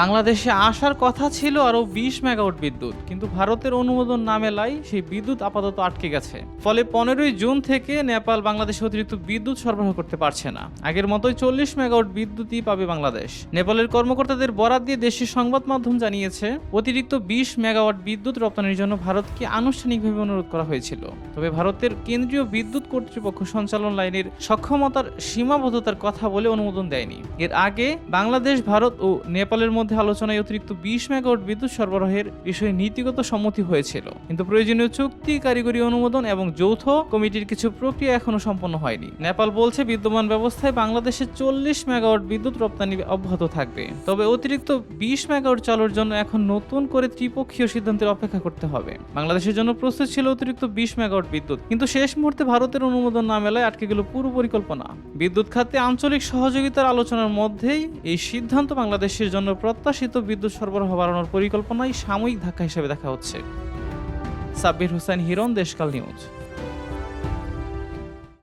বাংলাদেশে আসার কথা ছিল আরও ২০ মেগাওয়াট বিদ্যুৎ, কিন্তু ভারতের অনুমোদন না মেলায় সেই বিদ্যুৎ আপাতত আটকে গেছে। ফলে ১৫ই জুন থেকে নেপাল বাংলাদেশে অতিরিক্ত বিদ্যুৎ সরবরাহ করতে পারছে না। আগের মতোই ৪০ মেগাওয়াট বিদ্যুৎই পাবে বাংলাদেশ। নেপালের কর্মকর্তাদের বরাত দিয়ে দেশের সংবাদ মাধ্যম জানিয়েছে, অতিরিক্ত ২০ মেগাওয়াট বিদ্যুৎ রপ্তানির জন্য ভারতকে আনুষ্ঠানিকভাবে অনুরোধ করা হয়েছিল। তবে ভারতের কেন্দ্রীয় বিদ্যুৎ কর্তৃপক্ষ সঞ্চালন লাইনের সক্ষমতার সীমাবদ্ধতার কথা বলে অনুমোদন দেয়নি। এর আগে বাংলাদেশ, ভারত ও নেপালের মধ্যে আলোচনায় অতিরিক্ত ২০ মেগাওয়াট বিদ্যুৎ সরবরাহের বিষয়ে নীতিগত সম্মতি হয়েছিল, কিন্তু প্রয়োজনীয় চুক্তি, কারিগরি অনুমোদন এবং যৌথ কমিটির কিছু প্রক্রিয়া এখনো সম্পন্ন হয়নি। নেপাল বলছে বিদ্যমান ব্যবস্থায় বাংলাদেশে ৪০ মেগাওয়াট বিদ্যুৎ রপ্তানি অব্যাহত থাকবে। তবে অতিরিক্ত ২০ মেগাওয়াট চালুর জন্য এখন নতুন করে ত্রিপক্ষীয় সিদ্ধান্তের অপেক্ষা করতে হবে। বাংলাদেশের জন্য প্রস্তুত ছিল অতিরিক্ত ২০ মেগাওয়াট বিদ্যুৎ, কিন্তু শেষ মুহূর্তে ভারতের অনুমোদন না মেলায় আটকে গেল পুরো পরিকল্পনা। বিদ্যুৎ খাতে আঞ্চলিক সহযোগিতার আলোচনার মধ্যেই এই সিদ্ধান্ত বাংলাদেশের জন্য প্রত্যাশিত বিদ্যুৎ সরবরাহ বাড়ানোর পরিকল্পনায় সাময়িক ধাক্কা হিসেবে দেখা হচ্ছে। সাব্বির হোসেন হিরণ, দেশকাল নিউজ।